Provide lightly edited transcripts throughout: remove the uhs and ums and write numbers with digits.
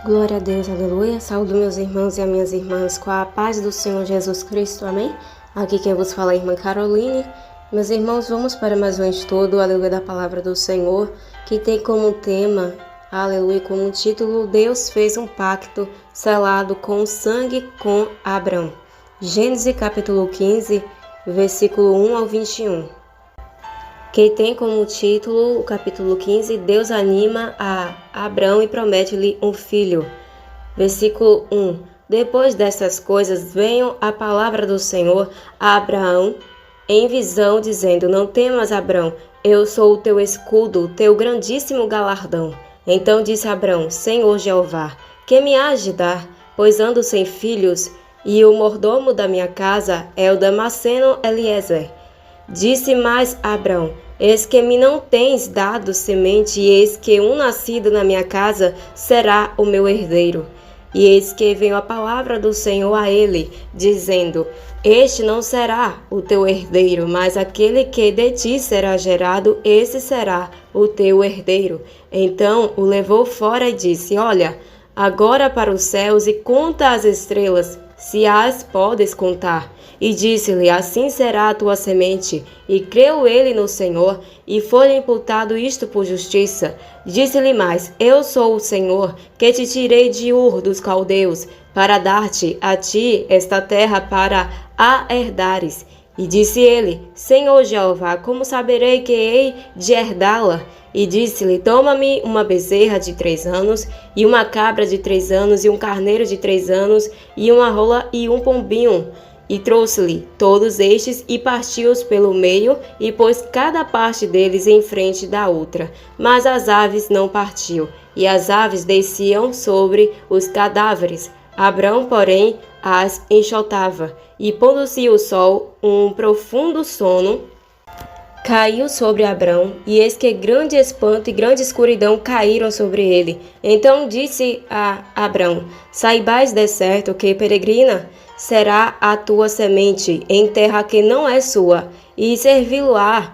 Glória a Deus, aleluia. Saúdo meus irmãos e as minhas irmãs com a paz do Senhor Jesus Cristo, amém? Aqui quem vos fala é a irmã Caroline. Meus irmãos, vamos para mais um estudo, aleluia, da palavra do Senhor, que tem como tema, aleluia, como título, Deus fez um pacto selado com sangue com Abraão. Gênesis capítulo 15, versículo 1 ao 21. Que tem como título o capítulo 15, Deus anima a Abraão e promete-lhe um filho. Versículo 1. Depois dessas coisas, veio a palavra do Senhor a Abraão em visão, dizendo: Não temas, Abraão, eu sou o teu escudo, o teu grandíssimo galardão. Então disse Abraão: Senhor Jeová, que me hás de dar? Pois ando sem filhos, e o mordomo da minha casa é o Damasceno Eliezer. Disse mais Abraão: Eis que me não tens dado semente, e eis que um nascido na minha casa será o meu herdeiro. E eis que veio a palavra do Senhor a ele, dizendo: Este não será o teu herdeiro, mas aquele que de ti será gerado, esse será o teu herdeiro. Então o levou fora e disse: Olha, agora para os céus e conta as estrelas, se as podes contar. E disse-lhe: Assim será a tua semente. E creu ele no Senhor, e foi-lhe imputado isto por justiça. Disse-lhe mais: Eu sou o Senhor, que te tirei de Ur dos caldeus, para dar-te a ti esta terra para a herdares. E disse ele: Senhor Jeová, como saberei que hei de herdá-la? E disse-lhe: Toma-me uma bezerra de 3 anos, e uma cabra de 3 anos, e um carneiro de 3 anos, e uma rola e um pombinho. E trouxe-lhe todos estes e partiu-os pelo meio, e pôs cada parte deles em frente da outra. Mas as aves não partiu, e as aves desciam sobre os cadáveres. Abraão, porém, as enxotava. E pondo-se o sol, um profundo sono caiu sobre Abraão, e eis que grande espanto e grande escuridão caíram sobre ele. Então disse a Abraão: Saibais de certo que peregrina será a tua semente em terra que não é sua, e servi-lo-á,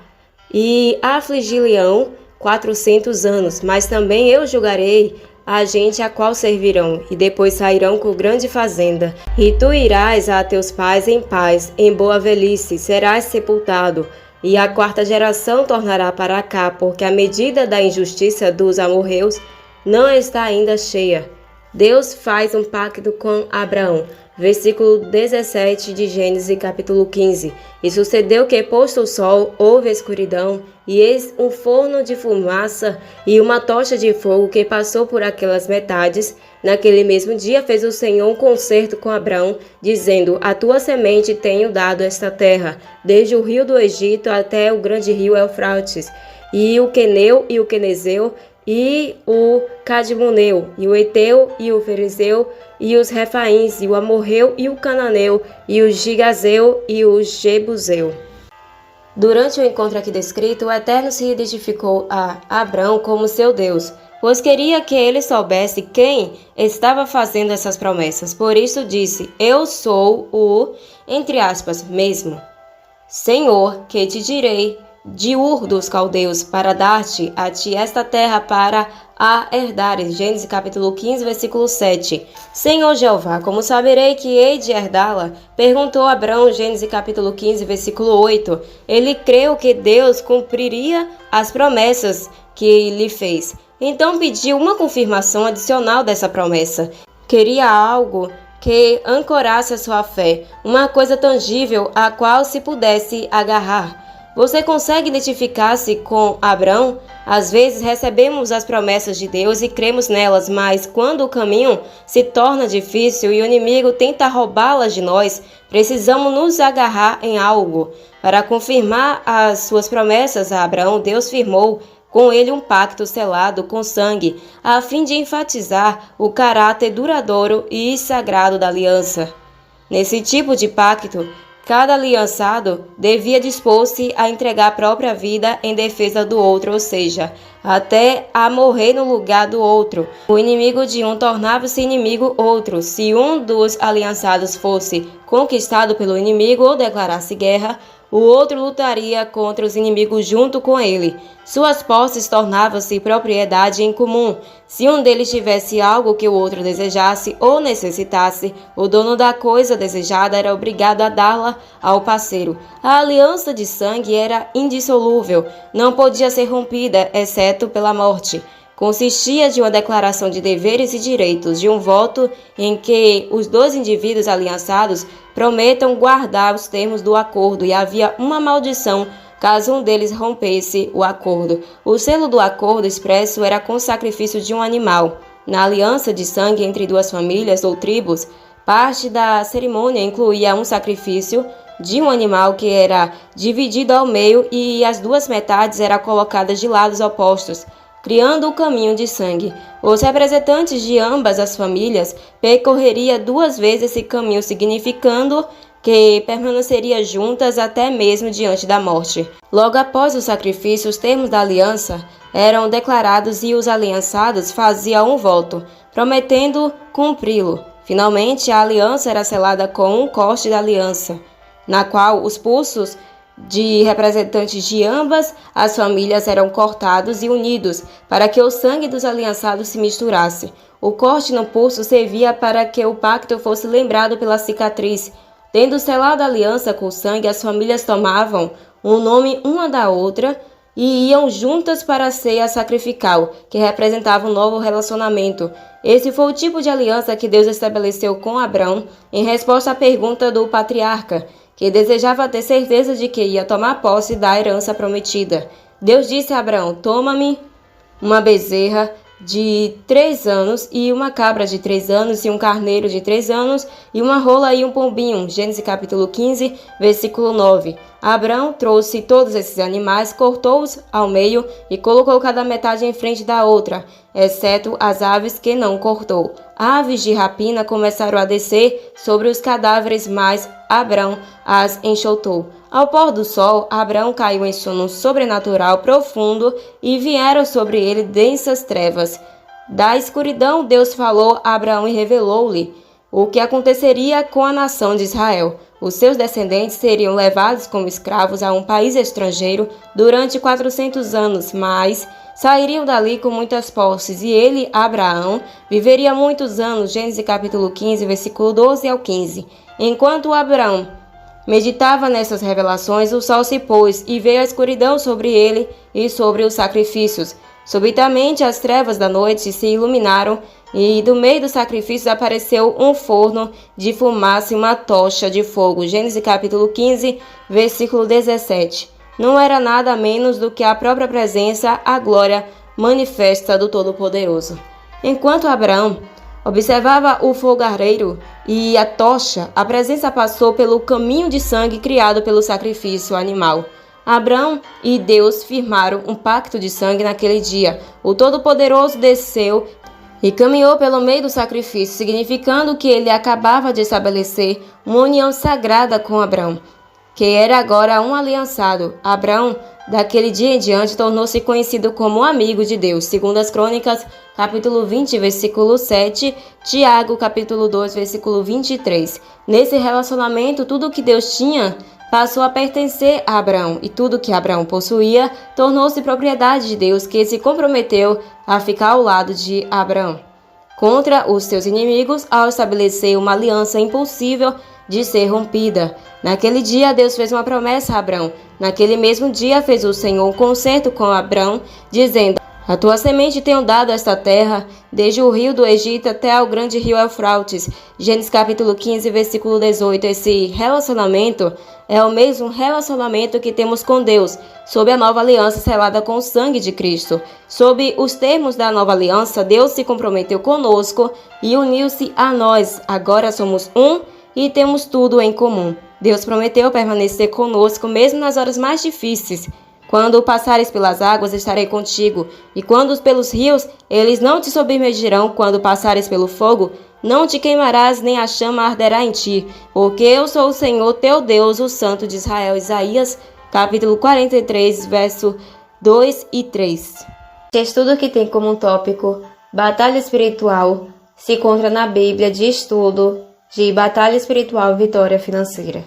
e afligi-lhe-ão 400 anos, mas também eu julgarei a gente a qual servirão, e depois sairão com grande fazenda. E tu irás a teus pais em paz, em boa velhice, serás sepultado, e a 4ª geração tornará para cá, porque a medida da injustiça dos amorreus não está ainda cheia. Deus faz um pacto com Abraão. Versículo 17 de Gênesis capítulo 15. E sucedeu que, posto o sol, houve escuridão, e eis um forno de fumaça e uma tocha de fogo que passou por aquelas metades. Naquele mesmo dia fez o Senhor um concerto com Abraão, dizendo: A tua semente tenho dado esta terra, desde o rio do Egito até o grande rio Eufrates, e o queneu e o quenezeu, e o cadmoneu, e o eteu, e o ferezeu, e os refaíns, e o amorreu, e o cananeu, e o gigazeu, e o jebuseu. Durante o encontro aqui descrito, o Eterno se identificou a Abraão como seu Deus, pois queria que ele soubesse quem estava fazendo essas promessas. Por isso disse: Eu sou o, entre aspas, mesmo Senhor, que te direi de Ur dos caldeus, para dar-te a ti esta terra para a herdares. Gênesis capítulo 15, versículo 7. Senhor Jeová, como saberei que hei de herdá-la? Perguntou Abraão, Gênesis capítulo 15, versículo 8. Ele creu que Deus cumpriria as promessas que lhe fez. Então pediu uma confirmação adicional dessa promessa. Queria algo que ancorasse a sua fé, uma coisa tangível a qual se pudesse agarrar. Você consegue identificar-se com Abraão? Às vezes recebemos as promessas de Deus e cremos nelas, mas quando o caminho se torna difícil e o inimigo tenta roubá-las de nós, precisamos nos agarrar em algo. Para confirmar as suas promessas a Abraão, Deus firmou com ele um pacto selado com sangue, a fim de enfatizar o caráter duradouro e sagrado da aliança. Nesse tipo de pacto, cada aliançado devia dispor-se a entregar a própria vida em defesa do outro, ou seja, até a morrer no lugar do outro. O inimigo de um tornava-se inimigo outro. Se um dos aliançados fosse conquistado pelo inimigo ou declarasse guerra, o outro lutaria contra os inimigos junto com ele. Suas posses tornavam-se propriedade em comum. Se um deles tivesse algo que o outro desejasse ou necessitasse, o dono da coisa desejada era obrigado a dá-la ao parceiro. A aliança de sangue era indissolúvel, não podia ser rompida, exceto pela morte. Consistia de uma declaração de deveres e direitos, de um voto em que os dois indivíduos aliançados prometam guardar os termos do acordo, e havia uma maldição caso um deles rompesse o acordo. O selo do acordo expresso era com o sacrifício de um animal. Na aliança de sangue entre duas famílias ou tribos, parte da cerimônia incluía um sacrifício de um animal que era dividido ao meio e as duas metades eram colocadas de lados opostos, criando o caminho de sangue. Os representantes de ambas as famílias percorreriam 2 vezes esse caminho, significando que permaneceria juntas até mesmo diante da morte. Logo após o sacrifício, os termos da aliança eram declarados e os aliançados faziam um voto, prometendo cumpri-lo. Finalmente, a aliança era selada com um corte da aliança, na qual os pulsos de representantes de ambas as famílias eram cortados e unidos para que o sangue dos aliançados se misturasse. O corte no pulso servia para que o pacto fosse lembrado pela cicatriz. Tendo selado a aliança com o sangue, as famílias tomavam o nome uma da outra e iam juntas para a ceia sacrificial, que representava um novo relacionamento. Esse foi o tipo de aliança que Deus estabeleceu com Abrão em resposta à pergunta do patriarca, que desejava ter certeza de que ia tomar posse da herança prometida. Deus disse a Abraão: toma-me uma bezerra de 3 anos e uma cabra de 3 anos e um carneiro de 3 anos e uma rola e um pombinho. Gênesis capítulo 15, versículo 9. Abraão trouxe todos esses animais, cortou-os ao meio e colocou cada metade em frente da outra, exceto as aves que não cortou. Aves de rapina começaram a descer sobre os cadáveres, mas Abraão as enxotou. Ao pôr do sol, Abraão caiu em sono sobrenatural profundo e vieram sobre ele densas trevas. Da escuridão, Deus falou a Abraão e revelou-lhe o que aconteceria com a nação de Israel. Os seus descendentes seriam levados como escravos a um país estrangeiro durante 400 anos, mas sairiam dali com muitas posses, e ele, Abraão, viveria muitos anos. Gênesis capítulo 15, versículo 12 ao 15. Enquanto Abraão meditava nessas revelações, o sol se pôs e veio a escuridão sobre ele e sobre os sacrifícios. Subitamente as trevas da noite se iluminaram e do meio dos sacrifícios apareceu um forno de fumaça e uma tocha de fogo. Gênesis capítulo 15, versículo 17. Não era nada menos do que a própria presença, a glória manifesta do Todo-Poderoso. Enquanto Abraão observava o fogareiro e a tocha, a presença passou pelo caminho de sangue criado pelo sacrifício animal. Abraão e Deus firmaram um pacto de sangue naquele dia. O Todo-Poderoso desceu e caminhou pelo meio do sacrifício, significando que ele acabava de estabelecer uma união sagrada com Abraão, que era agora um aliançado. Abraão, daquele dia em diante, tornou-se conhecido como amigo de Deus, segundo as Crônicas, capítulo 20, versículo 7, Tiago, capítulo 2, versículo 23. Nesse relacionamento, tudo que Deus tinha passou a pertencer a Abraão, e tudo que Abraão possuía tornou-se propriedade de Deus, que se comprometeu a ficar ao lado de Abraão contra os seus inimigos ao estabelecer uma aliança impossível de ser rompida. Naquele dia, Deus fez uma promessa a Abraão. Naquele mesmo dia, fez o Senhor um concerto com Abraão, dizendo: a tua semente tenho dado esta terra, desde o rio do Egito até ao grande rio Eufrates. Gênesis capítulo 15, versículo 18. Esse relacionamento é o mesmo relacionamento que temos com Deus, sob a nova aliança selada com o sangue de Cristo. Sob os termos da nova aliança, Deus se comprometeu conosco e uniu-se a nós. Agora somos um e temos tudo em comum. Deus prometeu permanecer conosco mesmo nas horas mais difíceis. Quando passares pelas águas, estarei contigo, e quando pelos rios, eles não te submergirão. Quando passares pelo fogo, não te queimarás, nem a chama arderá em ti, porque eu sou o Senhor teu Deus, o Santo de Israel. Isaías, capítulo 43, verso 2 e 3. Estudo que tem como tópico Batalha Espiritual se encontra na Bíblia de Estudo de Batalha Espiritual e Vitória Financeira.